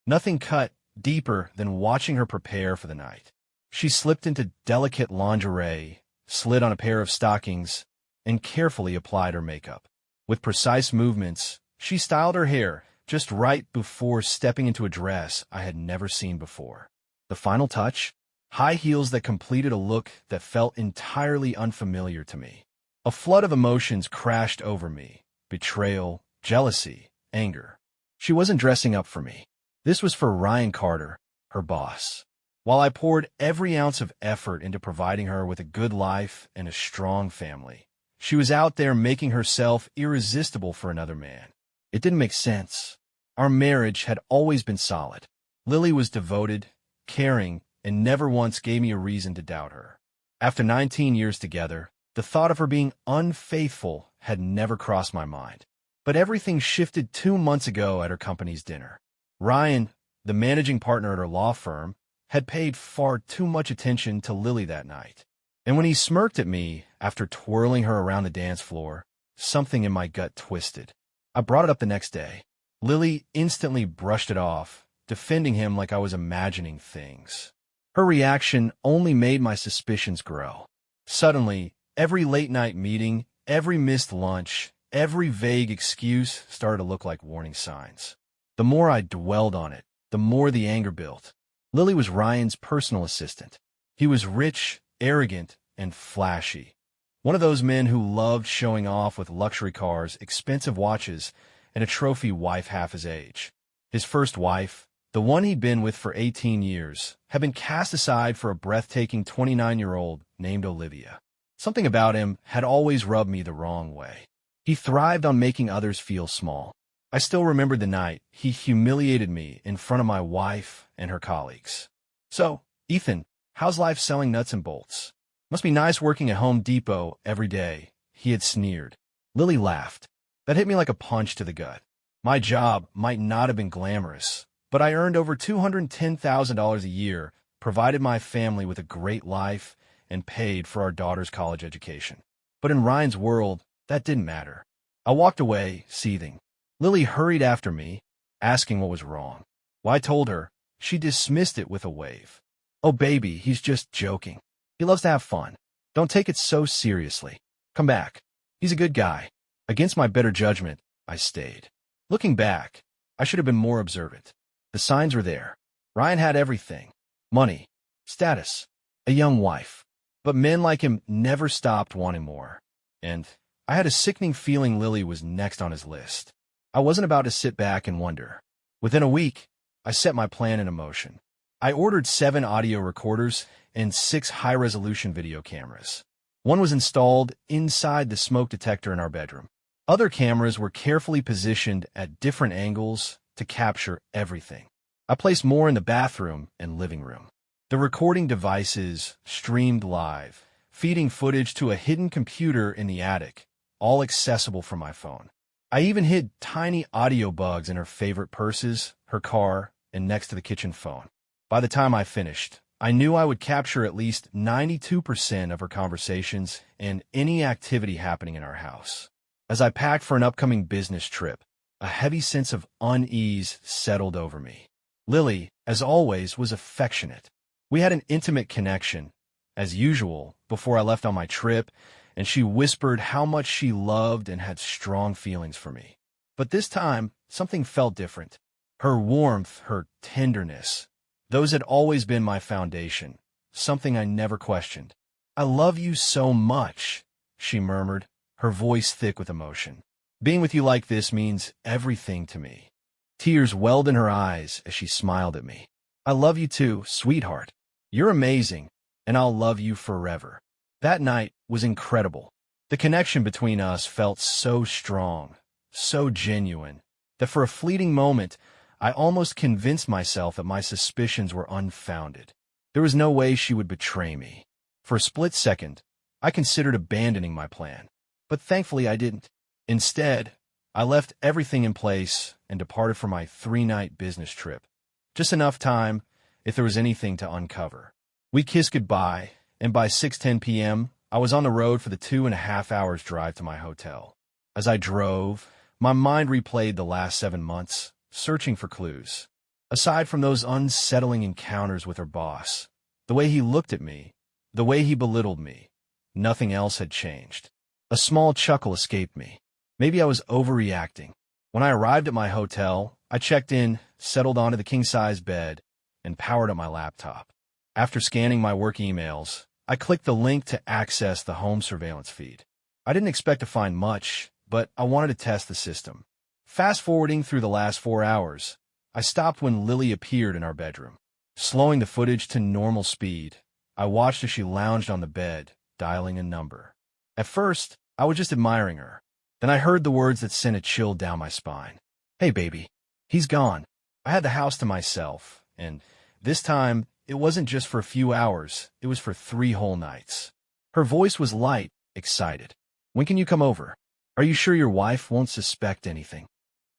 Nothing cut deeper than watching her prepare for the night. She slipped into delicate lingerie, slid on a pair of stockings, and carefully applied her makeup. With precise movements, she styled her hair just right before stepping into a dress I had never seen before. The final touch? High heels that completed a look that felt entirely unfamiliar to me. A flood of emotions crashed over me: betrayal, jealousy, anger. She wasn't dressing up for me. This was for Ryan Carter, her boss. While I poured every ounce of effort into providing her with a good life and a strong family, she was out there making herself irresistible for another man. It didn't make sense. Our marriage had always been solid. Lily was devoted, caring, and never once gave me a reason to doubt her. After 19 years together, the thought of her being unfaithful had never crossed my mind. But everything shifted 2 months ago at her company's dinner. Ryan, the managing partner at her law firm, had paid far too much attention to Lily that night. And when he smirked at me after twirling her around the dance floor, something in my gut twisted. I brought it up the next day. Lily instantly brushed it off, defending him like I was imagining things. Her reaction only made my suspicions grow. Suddenly, every late-night meeting, every missed lunch, every vague excuse started to look like warning signs. The more I dwelled on it, the more the anger built. Lily was Ryan's personal assistant. He was rich, arrogant, and flashy. One of those men who loved showing off with luxury cars, expensive watches, and a trophy wife half his age. His first wife, the one he'd been with for 18 years, had been cast aside for a breathtaking 29-year-old named Olivia. Something about him had always rubbed me the wrong way. He thrived on making others feel small. I still remembered the night he humiliated me in front of my wife and her colleagues. "So, Ethan, how's life selling nuts and bolts? Must be nice working at Home Depot every day," he had sneered. Lily laughed. That hit me like a punch to the gut. My job might not have been glamorous, but I earned over $210,000 a year, provided my family with a great life, and paid for our daughter's college education. But in Ryan's world, that didn't matter. I walked away, seething. Lily hurried after me, asking what was wrong. Well, I told her. She dismissed it with a wave. "Oh, baby, he's just joking. He loves to have fun. Don't take it so seriously. Come back. He's a good guy." Against my better judgment, I stayed. Looking back, I should have been more observant. The signs were there. Ryan had everything: money, status, a young wife. But men like him never stopped wanting more. And I had a sickening feeling Lily was next on his list. I wasn't about to sit back and wonder. Within a week, I set my plan in motion. I ordered 7 audio recorders and 6 high-resolution video cameras. One was installed inside the smoke detector in our bedroom. Other cameras were carefully positioned at different angles to capture everything. I placed more in the bathroom and living room. The recording devices streamed live, feeding footage to a hidden computer in the attic, all accessible from my phone. I even hid tiny audio bugs in her favorite purses, her car, and next to the kitchen phone. By the time I finished, I knew I would capture at least 92% of her conversations and any activity happening in our house. As I packed for an upcoming business trip, a heavy sense of unease settled over me. Lily, as always, was affectionate. We had an intimate connection, as usual, before I left on my trip, and she whispered how much she loved and had strong feelings for me. But this time, something felt different. Her warmth, her tenderness, those had always been my foundation, something I never questioned. "I love you so much," she murmured, her voice thick with emotion. "Being with you like this means everything to me." Tears welled in her eyes as she smiled at me. "I love you too, sweetheart. You're amazing, and I'll love you forever." That night was incredible. The connection between us felt so strong, so genuine, that for a fleeting moment, I almost convinced myself that my suspicions were unfounded. There was no way she would betray me. For a split second, I considered abandoning my plan. But thankfully I didn't. Instead, I left everything in place and departed for my 3-night business trip. Just enough time if there was anything to uncover. We kissed goodbye, and by 6:10 p.m., I was on the road for the 2.5 hours drive to my hotel. As I drove, my mind replayed the last 7 months, searching for clues. Aside from those unsettling encounters with her boss, the way he looked at me, the way he belittled me, nothing else had changed. A small chuckle escaped me. Maybe I was overreacting. When I arrived at my hotel, I checked in, settled onto the king-size bed, and powered up my laptop. After scanning my work emails, I clicked the link to access the home surveillance feed. I didn't expect to find much, but I wanted to test the system. Fast-forwarding through the last 4 hours, I stopped when Lily appeared in our bedroom. Slowing the footage to normal speed, I watched as she lounged on the bed, dialing a number. At first, I was just admiring her. Then I heard the words that sent a chill down my spine. "Hey, baby. He's gone." I had the house to myself, and this time, it wasn't just for a few hours, it was for 3 whole nights. Her voice was light, excited. "When can you come over? Are you sure your wife won't suspect anything?"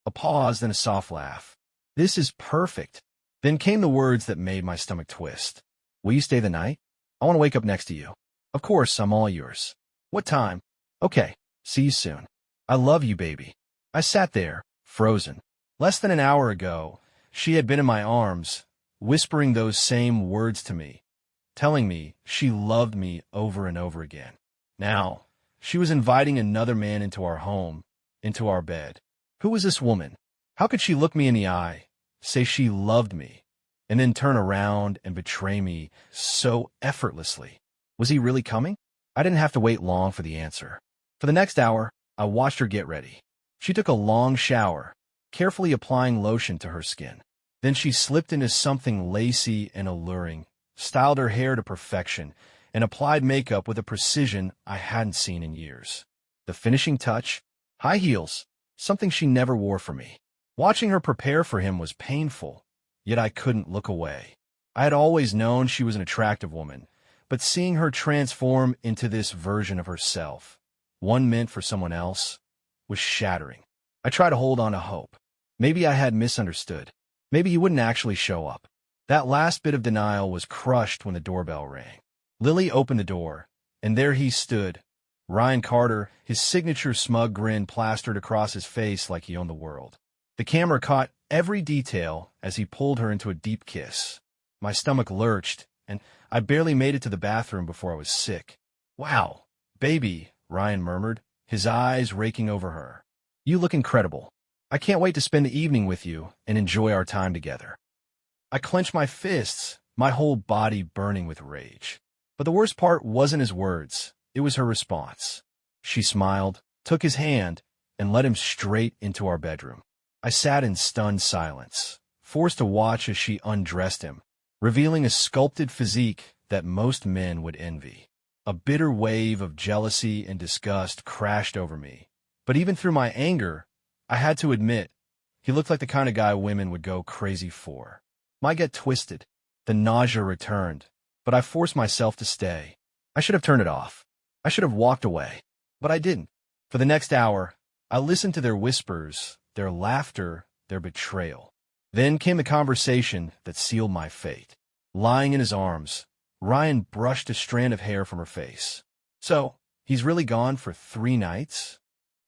A pause, then a soft laugh. "This is perfect." Then came the words that made my stomach twist. "Will you stay the night? I want to wake up next to you." "Of course, I'm all yours." "What time?" "Okay, see you soon." "I love you, baby." I sat there, frozen. Less than an hour ago, she had been in my arms, whispering those same words to me, telling me she loved me over and over again. Now, she was inviting another man into our home, into our bed. Who was this woman? How could she look me in the eye, say she loved me, and then turn around and betray me so effortlessly? Was he really coming? I didn't have to wait long for the answer. For the next hour, I watched her get ready. She took a long shower, carefully applying lotion to her skin. Then she slipped into something lacy and alluring, styled her hair to perfection, and applied makeup with a precision I hadn't seen in years. The finishing touch, high heels, something she never wore for me. Watching her prepare for him was painful, yet I couldn't look away. I had always known she was an attractive woman, but seeing her transform into this version of herself, one meant for someone else, was shattering. I tried to hold on to hope. Maybe I had misunderstood. Maybe he wouldn't actually show up. That last bit of denial was crushed when the doorbell rang. Lily opened the door, and there he stood, Ryan Carter, his signature smug grin plastered across his face like he owned the world. The camera caught every detail as he pulled her into a deep kiss. My stomach lurched, and I barely made it to the bathroom before I was sick. "Wow, baby," Ryan murmured, his eyes raking over her. "You look incredible. I can't wait to spend the evening with you and enjoy our time together." I clenched my fists, my whole body burning with rage. But the worst part wasn't his words, it was her response. She smiled, took his hand, and led him straight into our bedroom. I sat in stunned silence, forced to watch as she undressed him, revealing a sculpted physique that most men would envy. A bitter wave of jealousy and disgust crashed over me. But even through my anger, I had to admit, he looked like the kind of guy women would go crazy for. My gut twisted. The nausea returned, but I forced myself to stay. I should have turned it off. I should have walked away. But I didn't. For the next hour, I listened to their whispers, their laughter, their betrayal. Then came the conversation that sealed my fate. Lying in his arms, Ryan brushed a strand of hair from her face. "So, he's really gone for 3 nights?"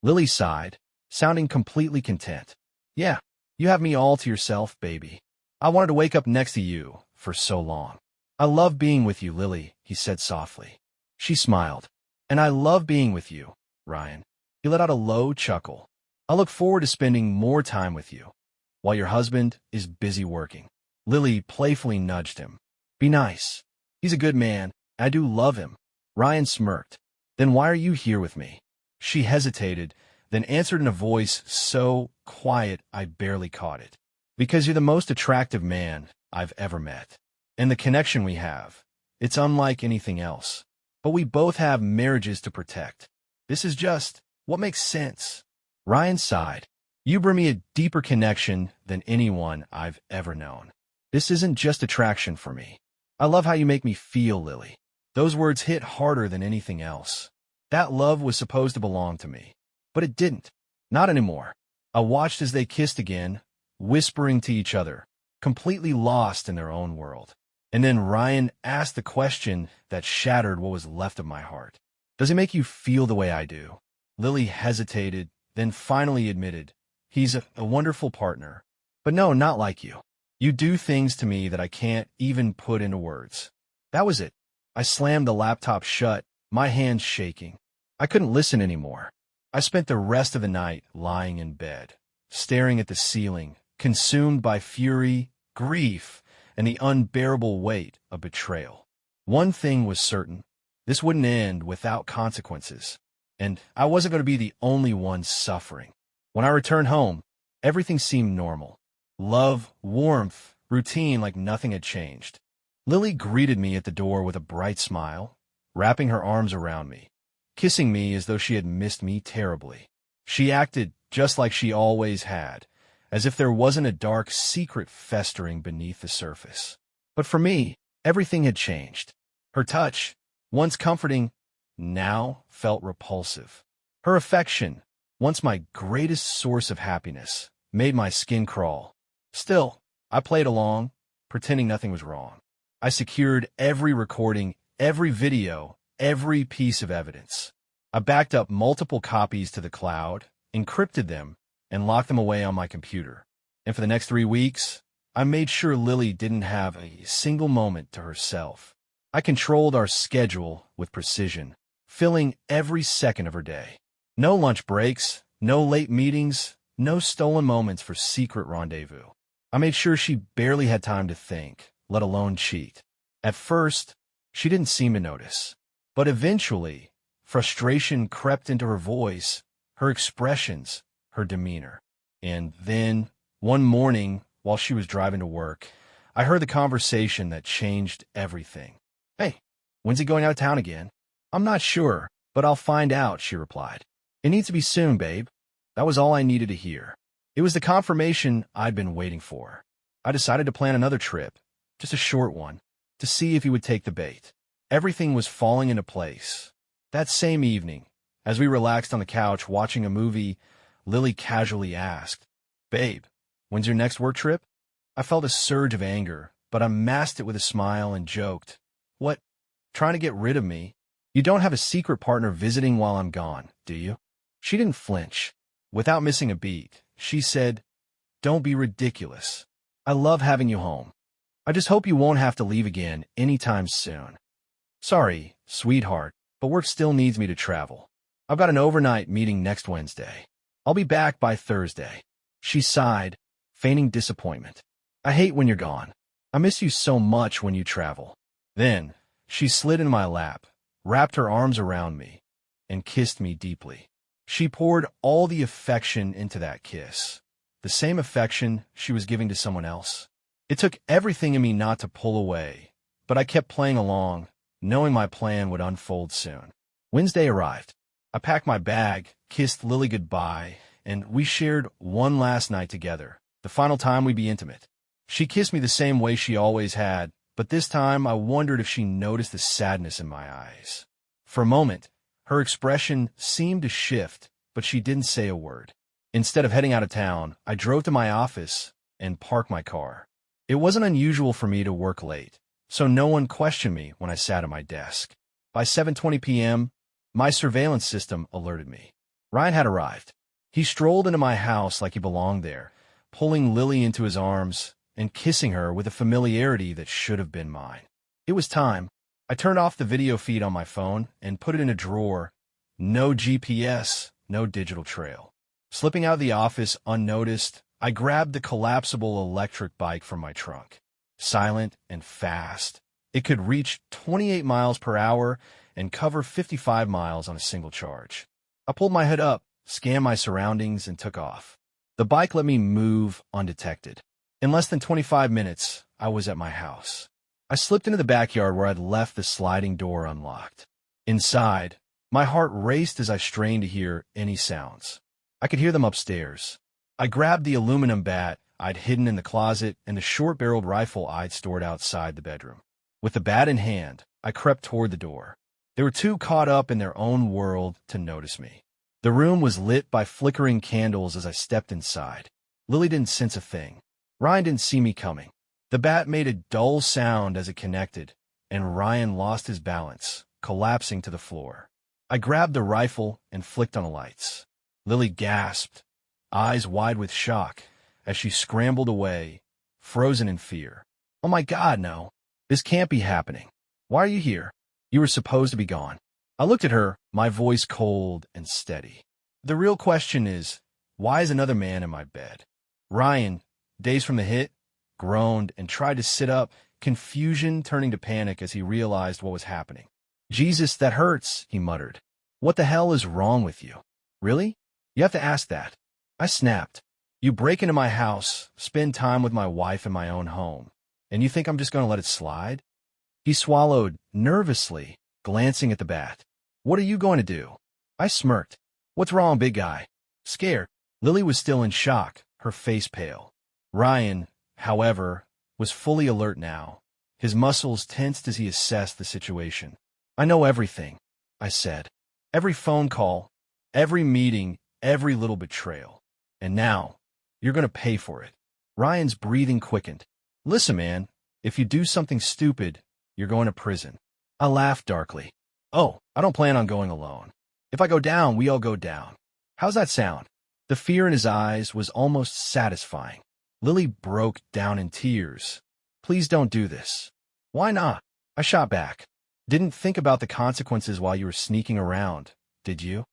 Lily sighed, sounding completely content. "Yeah, you have me all to yourself, baby. I wanted to wake up next to you for so long." "I love being with you, Lily," he said softly. She smiled. "And I love being with you, Ryan." He let out a low chuckle. "I look forward to spending more time with you, while your husband is busy working." Lily playfully nudged him. "Be nice. He's a good man. I do love him." Ryan smirked. "Then why are you here with me?" She hesitated, then answered in a voice so quiet I barely caught it. "Because you're the most attractive man I've ever met. And the connection we have, it's unlike anything else. But we both have marriages to protect. This is just what makes sense." Ryan sighed. "You bring me a deeper connection than anyone I've ever known. This isn't just attraction for me. I love how you make me feel, Lily." Those words hit harder than anything else. That love was supposed to belong to me. But it didn't. Not anymore. I watched as they kissed again, whispering to each other, completely lost in their own world. And then Ryan asked the question that shattered what was left of my heart. "Does he make you feel the way I do?" Lily hesitated, then finally admitted, "He's a wonderful partner. But no, not like you." You do things to me that I can't even put into words. That was it. I slammed the laptop shut, my hands shaking. I couldn't listen anymore. I spent the rest of the night lying in bed, staring at the ceiling, consumed by fury, grief, and the unbearable weight of betrayal. One thing was certain. This wouldn't end without consequences, and I wasn't going to be the only one suffering. When I returned home, everything seemed normal. Love, warmth, routine like nothing had changed. Lily greeted me at the door with a bright smile, wrapping her arms around me, kissing me as though she had missed me terribly. She acted just like she always had, as if there wasn't a dark secret festering beneath the surface. But for me, everything had changed. Her touch, once comforting, now felt repulsive. Her affection, once my greatest source of happiness, made my skin crawl. Still, I played along, pretending nothing was wrong. I secured every recording, every video, every piece of evidence. I backed up multiple copies to the cloud, encrypted them, and locked them away on my computer. And for the next 3 weeks, I made sure Lily didn't have a single moment to herself. I controlled our schedule with precision, filling every second of her day. No lunch breaks, no late meetings, no stolen moments for secret rendezvous. I made sure she barely had time to think, let alone cheat. At first, she didn't seem to notice. But eventually, frustration crept into her voice, her expressions, her demeanor. And then, one morning, while she was driving to work, I heard the conversation that changed everything. "Hey, when's he going out of town again?" "I'm not sure, but I'll find out," she replied. "It needs to be soon, babe." That was all I needed to hear. It was the confirmation I'd been waiting for. I decided to plan another trip, just a short one, to see if he would take the bait. Everything was falling into place. That same evening, as we relaxed on the couch watching a movie, Lily casually asked, "Babe, when's your next work trip?" I felt a surge of anger, but I masked it with a smile and joked, "What, trying to get rid of me? You don't have a secret partner visiting while I'm gone, do you?" She didn't flinch. Without missing a beat, she said, "Don't be ridiculous. I love having you home. I just hope you won't have to leave again anytime soon." "Sorry, sweetheart, but work still needs me to travel. I've got an overnight meeting next Wednesday. I'll be back by Thursday." She sighed, feigning disappointment. "I hate when you're gone. I miss you so much when you travel." Then, she slid into my lap, wrapped her arms around me, and kissed me deeply. She poured all the affection into that kiss, the same affection she was giving to someone else. It took everything in me not to pull away, but I kept playing along, knowing my plan would unfold soon. Wednesday arrived. I packed my bag, kissed Lily goodbye, and we shared one last night together, the final time we'd be intimate. She kissed me the same way she always had, but this time I wondered if she noticed the sadness in my eyes. For a moment, her expression seemed to shift, but she didn't say a word. Instead of heading out of town, I drove to my office and parked my car. It wasn't unusual for me to work late, so no one questioned me when I sat at my desk. By 7:20 p.m., my surveillance system alerted me. Ryan had arrived. He strolled into my house like he belonged there, pulling Lily into his arms and kissing her with a familiarity that should have been mine. It was time. I turned off the video feed on my phone and put it in a drawer. No GPS, no digital trail. Slipping out of the office unnoticed, I grabbed the collapsible electric bike from my trunk. Silent and fast, it could reach 28 miles per hour and cover 55 miles on a single charge. I pulled my hood up, scanned my surroundings, and took off. The bike let me move undetected. In less than 25 minutes, I was at my house. I slipped into the backyard where I'd left the sliding door unlocked. Inside, my heart raced as I strained to hear any sounds. I could hear them upstairs. I grabbed the aluminum bat I'd hidden in the closet and the short-barreled rifle I'd stored outside the bedroom. With the bat in hand, I crept toward the door. They were too caught up in their own world to notice me. The room was lit by flickering candles as I stepped inside. Lily didn't sense a thing. Ryan didn't see me coming. The bat made a dull sound as it connected, and Ryan lost his balance, collapsing to the floor. I grabbed the rifle and flicked on the lights. Lily gasped, eyes wide with shock, as she scrambled away, frozen in fear. "Oh my God, no. This can't be happening. Why are you here? You were supposed to be gone." I looked at her, my voice cold and steady. "The real question is, why is another man in my bed?" Ryan, dazed from the hit, groaned and tried to sit up, confusion turning to panic as he realized what was happening. "Jesus, that hurts," he muttered. "What the hell is wrong with you? Really? You have to ask that." I snapped. "You break into my house, spend time with my wife in my own home, and you think I'm just going to let it slide?" He swallowed, nervously, glancing at the bat. "What are you going to do?" I smirked. "What's wrong, big guy?" "Scared." Lily was still in shock, her face pale. Ryan, however, was fully alert now, his muscles tensed as he assessed the situation. "I know everything," I said. "Every phone call, every meeting, every little betrayal. And now, you're going to pay for it." Ryan's breathing quickened. "Listen, man, if you do something stupid, you're going to prison." I laughed darkly. "Oh, I don't plan on going alone. If I go down, we all go down. How's that sound?" The fear in his eyes was almost satisfying. Lily broke down in tears. "Please don't do this." "Why not?" I shot back. "Didn't think about the consequences while you were sneaking around, did you?"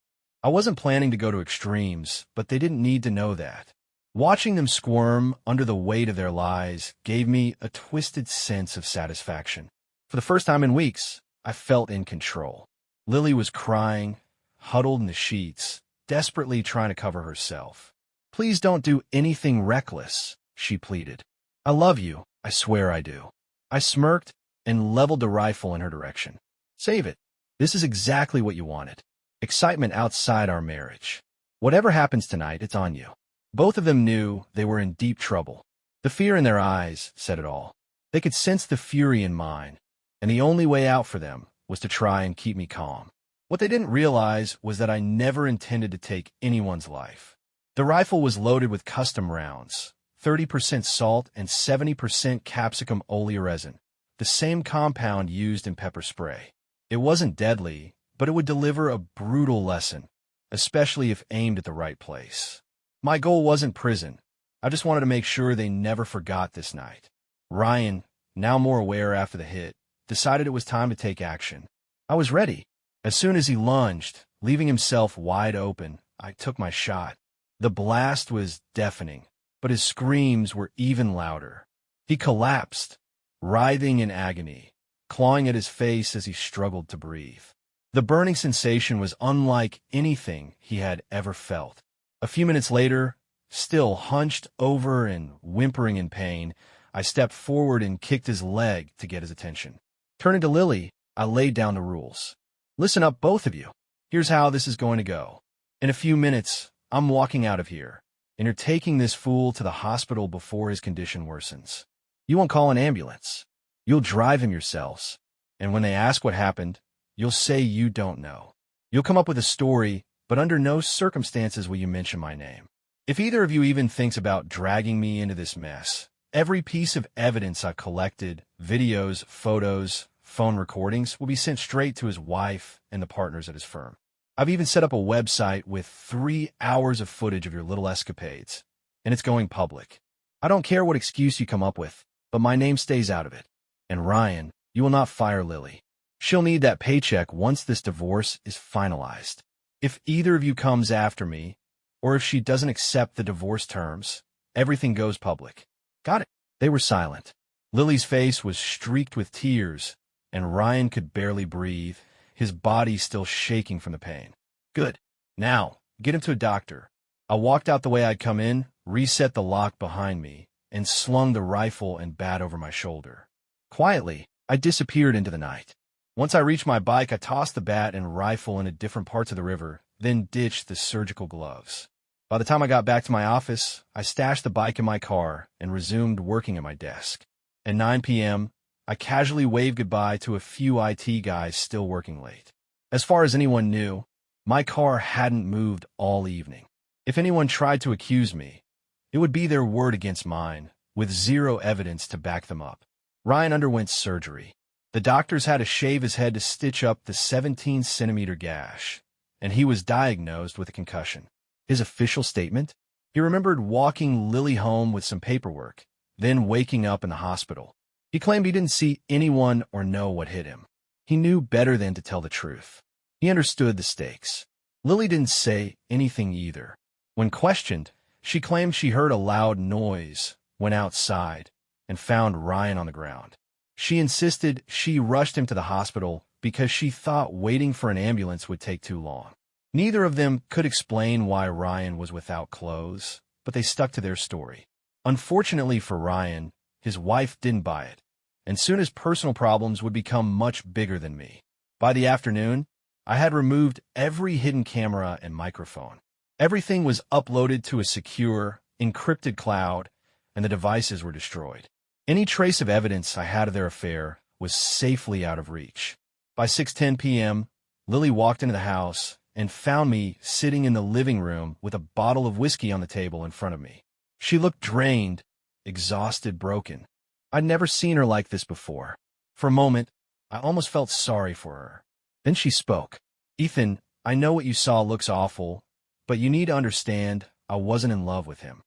I wasn't planning to go to extremes, but they didn't need to know that. Watching them squirm under the weight of their lies gave me a twisted sense of satisfaction. For the first time in weeks, I felt in control. Lily was crying, huddled in the sheets, desperately trying to cover herself. "Please don't do anything reckless," she pleaded. "I love you, I swear I do." I smirked and leveled the rifle in her direction. "Save it. This is exactly what you wanted. Excitement outside our marriage. Whatever happens tonight, it's on you." Both of them knew they were in deep trouble. The fear in their eyes said it all. They could sense the fury in mine, and the only way out for them was to try and keep me calm. What they didn't realize was that I never intended to take anyone's life. The rifle was loaded with custom rounds, 30% salt and 70% capsicum oleoresin, the same compound used in pepper spray. It wasn't deadly, but it would deliver a brutal lesson, especially if aimed at the right place. My goal wasn't prison. I just wanted to make sure they never forgot this night. Ryan, now more aware after the hit, decided it was time to take action. I was ready. As soon as he lunged, leaving himself wide open, I took my shot. The blast was deafening, but his screams were even louder. He collapsed, writhing in agony, clawing at his face as he struggled to breathe. The burning sensation was unlike anything he had ever felt. A few minutes later, still hunched over and whimpering in pain, I stepped forward and kicked his leg to get his attention. Turning to Lily, I laid down the rules. "Listen up, both of you. Here's how this is going to go. In a few minutes, I'm walking out of here, and you're taking this fool to the hospital before his condition worsens. You won't call an ambulance. You'll drive him yourselves, and when they ask what happened, you'll say you don't know. You'll come up with a story, but under no circumstances will you mention my name. If either of you even thinks about dragging me into this mess, every piece of evidence I've collected, videos, photos, phone recordings, will be sent straight to his wife and the partners at his firm. I've even set up a website with 3 hours of footage of your little escapades, and it's going public. I don't care what excuse you come up with, but my name stays out of it. And Ryan, you will not fire Lily. She'll need that paycheck once this divorce is finalized. If either of you comes after me, or if she doesn't accept the divorce terms, everything goes public. Got it?" They were silent. Lily's face was streaked with tears, and Ryan could barely breathe, his body still shaking from the pain. "Good. Now, get him to a doctor." I walked out the way I'd come in, reset the lock behind me, and slung the rifle and bat over my shoulder. Quietly, I disappeared into the night. Once I reached my bike, I tossed the bat and rifle into different parts of the river, then ditched the surgical gloves. By the time I got back to my office, I stashed the bike in my car and resumed working at my desk. At 9 p.m., I casually waved goodbye to a few IT guys still working late. As far as anyone knew, my car hadn't moved all evening. If anyone tried to accuse me, it would be their word against mine, with zero evidence to back them up. Ryan underwent surgery. The doctors had to shave his head to stitch up the 17-centimeter gash, and he was diagnosed with a concussion. His official statement? He remembered walking Lily home with some paperwork, then waking up in the hospital. He claimed he didn't see anyone or know what hit him. He knew better than to tell the truth. He understood the stakes. Lily didn't say anything either. When questioned, she claimed she heard a loud noise, went outside, and found Ryan on the ground. She insisted she rushed him to the hospital because she thought waiting for an ambulance would take too long. Neither of them could explain why Ryan was without clothes, but they stuck to their story. Unfortunately for Ryan, his wife didn't buy it, and soon his personal problems would become much bigger than me. By the afternoon, I had removed every hidden camera and microphone. Everything was uploaded to a secure, encrypted cloud, and the devices were destroyed. Any trace of evidence I had of their affair was safely out of reach. By 6:10 p.m., Lily walked into the house and found me sitting in the living room with a bottle of whiskey on the table in front of me. She looked drained, exhausted, broken. I'd never seen her like this before. For a moment, I almost felt sorry for her. Then she spoke. "Ethan, I know what you saw looks awful, but you need to understand I wasn't in love with him."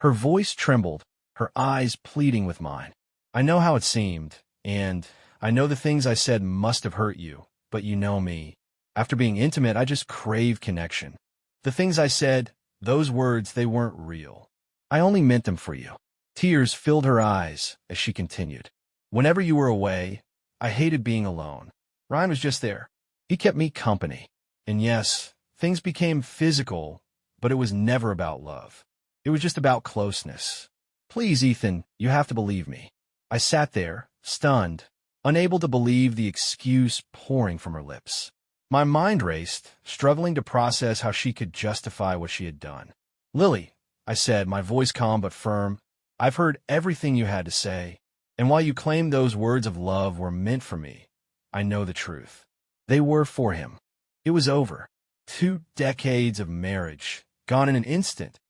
Her voice trembled, her eyes pleading with mine. "I know how it seemed, and I know the things I said must have hurt you, but you know me. After being intimate, I just crave connection. The things I said, those words, they weren't real. I only meant them for you." Tears filled her eyes as she continued. "Whenever you were away, I hated being alone. Ryan was just there. He kept me company. And yes, things became physical, but it was never about love. It was just about closeness. Please, Ethan, you have to believe me." I sat there, stunned, unable to believe the excuse pouring from her lips. My mind raced, struggling to process how she could justify what she had done. "Lily," I said, my voice calm but firm, "I've heard everything you had to say, and while you claim those words of love were meant for me, I know the truth. They were for him. It was over. 2 decades of marriage, gone in an instant,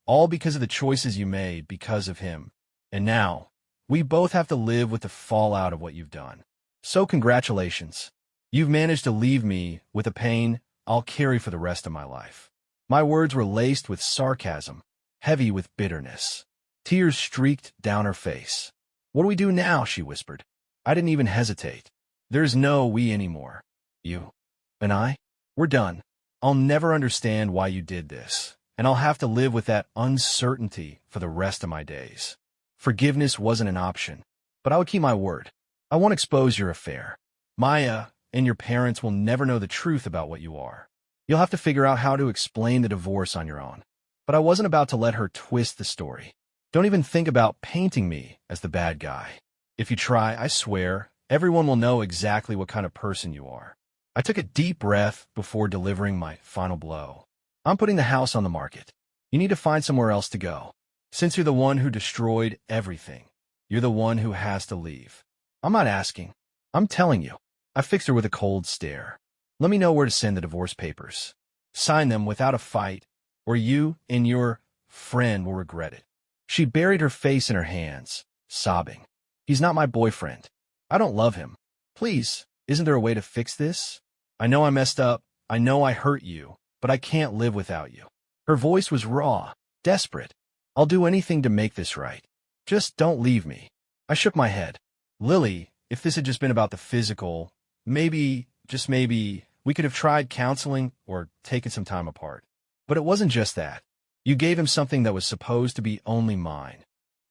all because of the choices you made because of him. And now, we both have to live with the fallout of what you've done. So congratulations. You've managed to leave me with a pain I'll carry for the rest of my life." My words were laced with sarcasm, heavy with bitterness. Tears streaked down her face. "What do we do now?" she whispered. I didn't even hesitate. "There's no we anymore. You and I, we're done. I'll never understand why you did this, and I'll have to live with that uncertainty for the rest of my days. Forgiveness wasn't an option, but I would keep my word. I won't expose your affair. Maya and your parents will never know the truth about what you are. You'll have to figure out how to explain the divorce on your own." But I wasn't about to let her twist the story. "Don't even think about painting me as the bad guy. If you try, I swear, everyone will know exactly what kind of person you are." I took a deep breath before delivering my final blow. "I'm putting the house on the market. You need to find somewhere else to go. Since you're the one who destroyed everything, you're the one who has to leave. I'm not asking. I'm telling you." I fixed her with a cold stare. "Let me know where to send the divorce papers. Sign them without a fight, or you and your friend will regret it." She buried her face in her hands, sobbing. "He's not my boyfriend. I don't love him. Please, isn't there a way to fix this? I know I messed up. I know I hurt you, but I can't live without you." Her voice was raw, desperate. "I'll do anything to make this right. Just don't leave me." I shook my head. "Lily, if this had just been about the physical, maybe, just maybe, we could have tried counseling or taken some time apart. But it wasn't just that. You gave him something that was supposed to be only mine."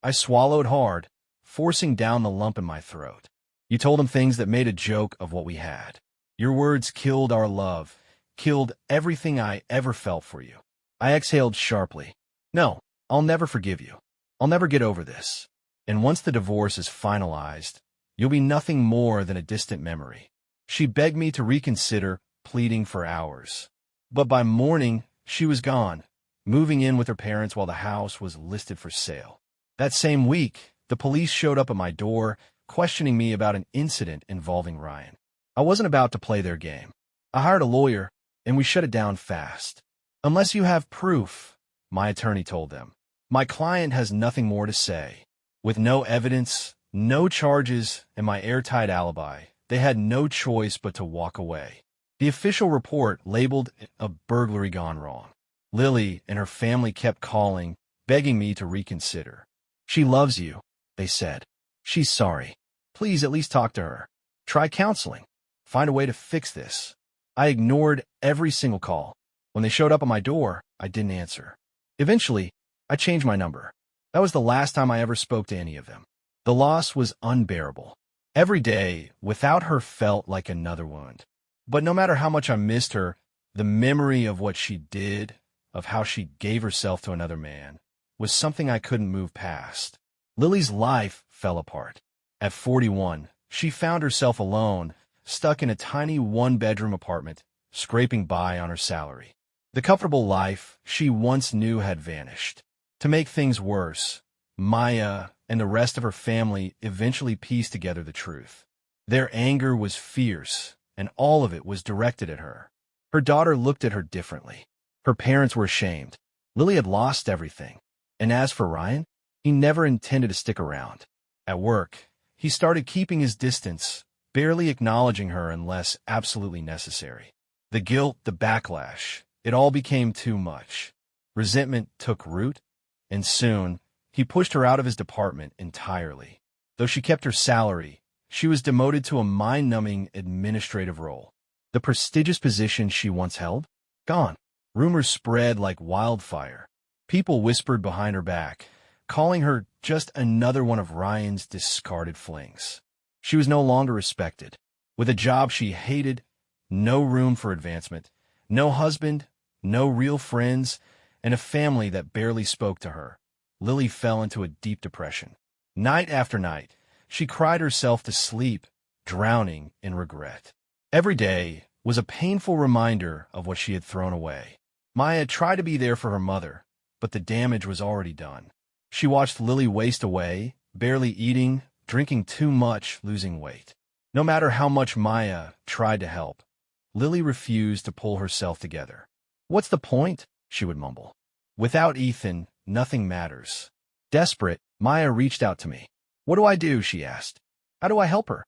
I swallowed hard, forcing down the lump in my throat. "You told him things that made a joke of what we had. Your words killed our love, killed everything I ever felt for you." I exhaled sharply. "No, I'll never forgive you. I'll never get over this. And once the divorce is finalized, you'll be nothing more than a distant memory." She begged me to reconsider, pleading for hours. But by morning, she was gone, moving in with her parents while the house was listed for sale. That same week, the police showed up at my door, questioning me about an incident involving Ryan. I wasn't about to play their game. I hired a lawyer, and we shut it down fast. "Unless you have proof," my attorney told them, "my client has nothing more to say." With no evidence, no charges, and my airtight alibi, they had no choice but to walk away. The official report labeled it a burglary gone wrong. Lily and her family kept calling, begging me to reconsider. She loves you, they said. She's sorry. Please at least talk to her. Try counseling. Find a way to fix this. I ignored every single call. When they showed up at my door, I didn't answer. Eventually, I changed my number. That was the last time I ever spoke to any of them. The loss was unbearable. Every day, without her, felt like another wound. But no matter how much I missed her, the memory of what she did, of how she gave herself to another man, was something I couldn't move past. Lily's life fell apart. At 41, she found herself alone, stuck in a tiny one-bedroom apartment, scraping by on her salary. The comfortable life she once knew had vanished. To make things worse, Maya and the rest of her family eventually pieced together the truth. Their anger was fierce, and all of it was directed at her. Her daughter looked at her differently. Her parents were ashamed. Lily had lost everything. And as for Ryan, he never intended to stick around. At work, he started keeping his distance, barely acknowledging her unless absolutely necessary. The guilt, the backlash, it all became too much. Resentment took root, and soon, he pushed her out of his department entirely. Though she kept her salary, she was demoted to a mind-numbing administrative role. The prestigious position she once held? Gone. Rumors spread like wildfire. People whispered behind her back, calling her just another one of Ryan's discarded flings. She was no longer respected. With a job she hated, no room for advancement, no husband, no real friends, and a family that barely spoke to her, Lily fell into a deep depression. Night after night, she cried herself to sleep, drowning in regret. Every day was a painful reminder of what she had thrown away. Maya tried to be there for her mother, but the damage was already done. She watched Lily waste away, barely eating, drinking too much, losing weight. No matter how much Maya tried to help, Lily refused to pull herself together. "What's the point?" she would mumble. "Without Ethan, nothing matters." Desperate, Maya reached out to me. "What do I do?" she asked. "How do I help her?"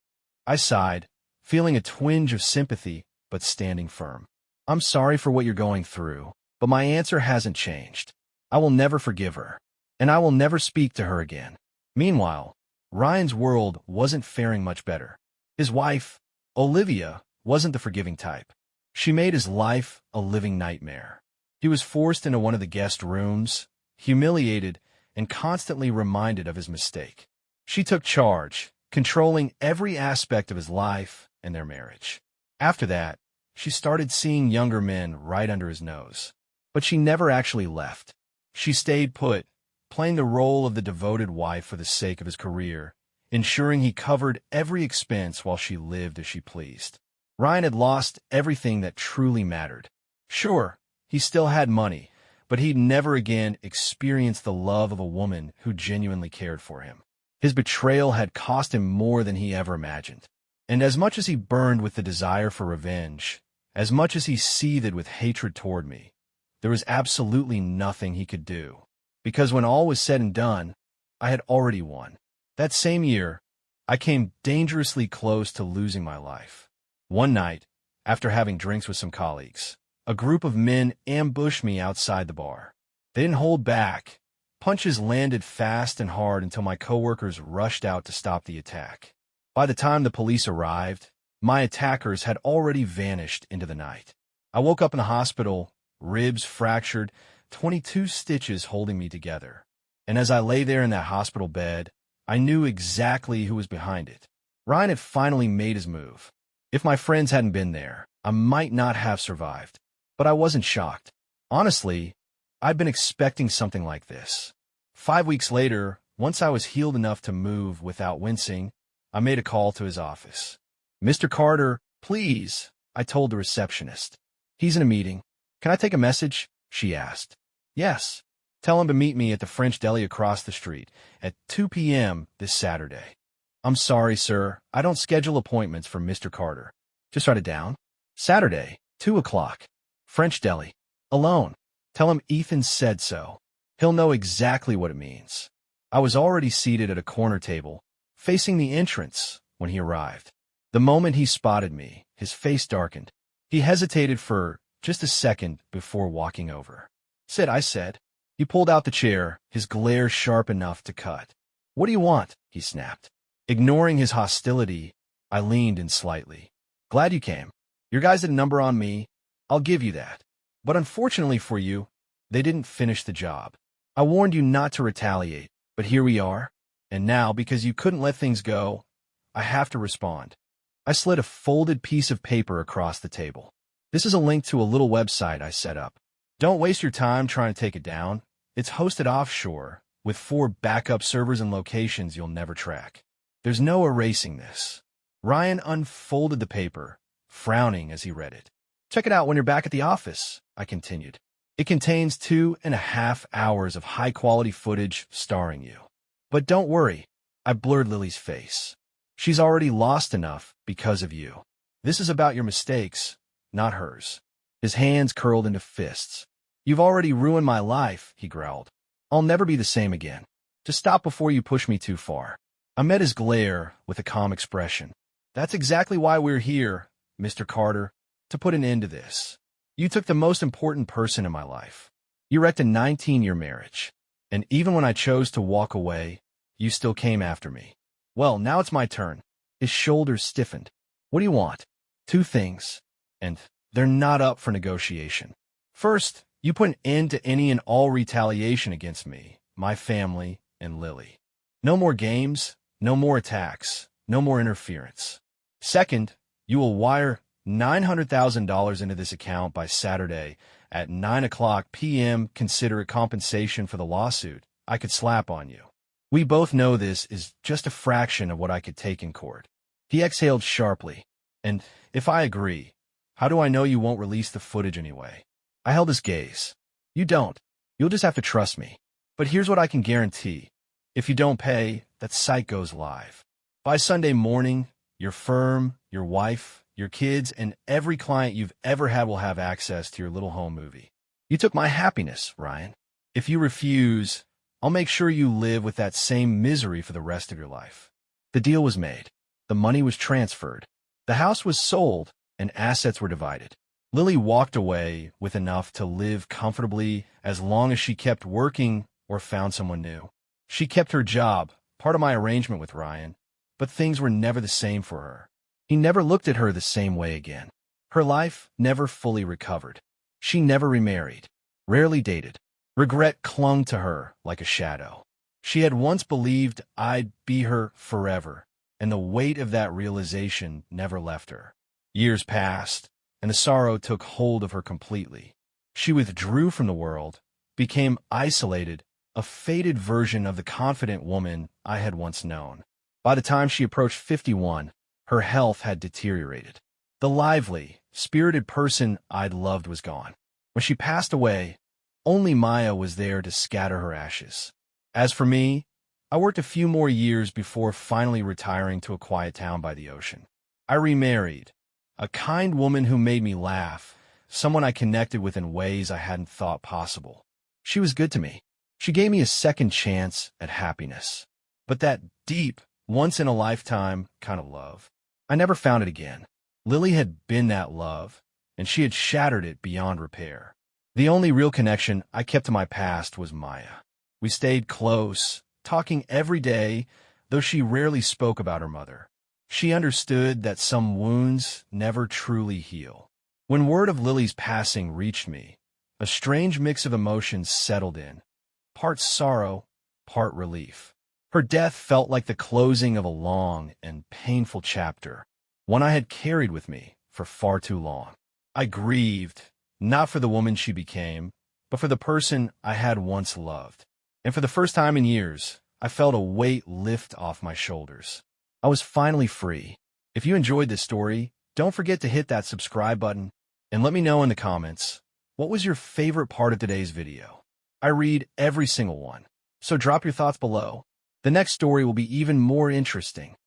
I sighed, feeling a twinge of sympathy, but standing firm. "I'm sorry for what you're going through, but my answer hasn't changed. I will never forgive her, and I will never speak to her again." Meanwhile, Ryan's world wasn't faring much better. His wife, Olivia, wasn't the forgiving type. She made his life a living nightmare. He was forced into one of the guest rooms, humiliated, and constantly reminded of his mistake. She took charge, controlling every aspect of his life and their marriage. After that, she started seeing younger men right under his nose. But she never actually left. She stayed put, playing the role of the devoted wife for the sake of his career, ensuring he covered every expense while she lived as she pleased. Ryan had lost everything that truly mattered. Sure, he still had money, but he'd never again experienced the love of a woman who genuinely cared for him. His betrayal had cost him more than he ever imagined. And as much as he burned with the desire for revenge, as much as he seethed with hatred toward me, there was absolutely nothing he could do. Because when all was said and done, I had already won. That same year, I came dangerously close to losing my life. One night, after having drinks with some colleagues, a group of men ambushed me outside the bar. They didn't hold back. Punches landed fast and hard until my coworkers rushed out to stop the attack. By the time the police arrived, my attackers had already vanished into the night. I woke up in the hospital, ribs fractured, 22 stitches holding me together. And as I lay there in that hospital bed, I knew exactly who was behind it. Ryan had finally made his move. If my friends hadn't been there, I might not have survived. But I wasn't shocked. Honestly, I'd been expecting something like this. 5 weeks later, once I was healed enough to move without wincing, I made a call to his office. "Mr. Carter, please," I told the receptionist. "He's in a meeting. Can I take a message?" she asked. "Yes. Tell him to meet me at the French deli across the street at 2 p.m. this Saturday." "I'm sorry, sir. I don't schedule appointments for Mr. Carter." "Just write it down. Saturday, 2 o'clock. French deli. Alone. Tell him Ethan said so. He'll know exactly what it means." I was already seated at a corner table, facing the entrance, when he arrived. The moment he spotted me, his face darkened. He hesitated for just a second before walking over. "Sit," I said. He pulled out the chair, his glare sharp enough to cut. "What do you want?" he snapped. Ignoring his hostility, I leaned in slightly. "Glad you came. Your guys did a number on me. I'll give you that. But unfortunately for you, they didn't finish the job. I warned you not to retaliate, but here we are. And now, because you couldn't let things go, I have to respond." I slid a folded piece of paper across the table. "This is a link to a little website I set up. Don't waste your time trying to take it down. It's hosted offshore, with 4 backup servers and locations you'll never track. There's no erasing this." Ryan unfolded the paper, frowning as he read it. "Check it out when you're back at the office," I continued. "It contains 2.5 hours of high-quality footage starring you. But don't worry," I blurred Lily's face. "She's already lost enough because of you. This is about your mistakes, not hers." His hands curled into fists. "You've already ruined my life," he growled. "I'll never be the same again. Just stop before you push me too far." I met his glare with a calm expression. "That's exactly why we're here, Mr. Carter, to put an end to this. You took the most important person in my life. You wrecked a 19-year marriage. And even when I chose to walk away, you still came after me. Well, now it's my turn." His shoulders stiffened. "What do you want?" "2 things. And they're not up for negotiation. First, you put an end to any and all retaliation against me, my family, and Lily. No more games, no more attacks, no more interference. Second, you will wire $900,000 into this account by Saturday at 9 p.m. Consider it compensation for the lawsuit I could slap on you. We both know this is just a fraction of what I could take in court." He exhaled sharply. "And if I agree, how do I know you won't release the footage anyway?" I held his gaze. "You don't. You'll just have to trust me. But here's what I can guarantee. If you don't pay, that site goes live. By Sunday morning, your firm, your wife, your kids, and every client you've ever had will have access to your little home movie. You took my happiness, Ryan. If you refuse, I'll make sure you live with that same misery for the rest of your life." The deal was made. The money was transferred. The house was sold, and assets were divided. Lily walked away with enough to live comfortably as long as she kept working or found someone new. She kept her job, part of my arrangement with Ryan, but things were never the same for her. He never looked at her the same way again. Her life never fully recovered. She never remarried, rarely dated. Regret clung to her like a shadow. She had once believed I'd be her forever, and the weight of that realization never left her. Years passed, and the sorrow took hold of her completely. She withdrew from the world, became isolated, a faded version of the confident woman I had once known. By the time she approached 51, her health had deteriorated. The lively, spirited person I'd loved was gone. When she passed away, only Maya was there to scatter her ashes. As for me, I worked a few more years before finally retiring to a quiet town by the ocean. I remarried, a kind woman who made me laugh, someone I connected with in ways I hadn't thought possible. She was good to me. She gave me a second chance at happiness. But that deep, once-in-a-lifetime kind of love, I never found it again. Lily had been that love, and she had shattered it beyond repair. The only real connection I kept to my past was Maya. We stayed close, talking every day, though she rarely spoke about her mother. She understood that some wounds never truly heal. When word of Lily's passing reached me, a strange mix of emotions settled in, part sorrow, part relief. Her death felt like the closing of a long and painful chapter, one I had carried with me for far too long. I grieved, not for the woman she became, but for the person I had once loved. And for the first time in years, I felt a weight lift off my shoulders. I was finally free. If you enjoyed this story, don't forget to hit that subscribe button and let me know in the comments, what was your favorite part of today's video? I read every single one, so drop your thoughts below. The next story will be even more interesting.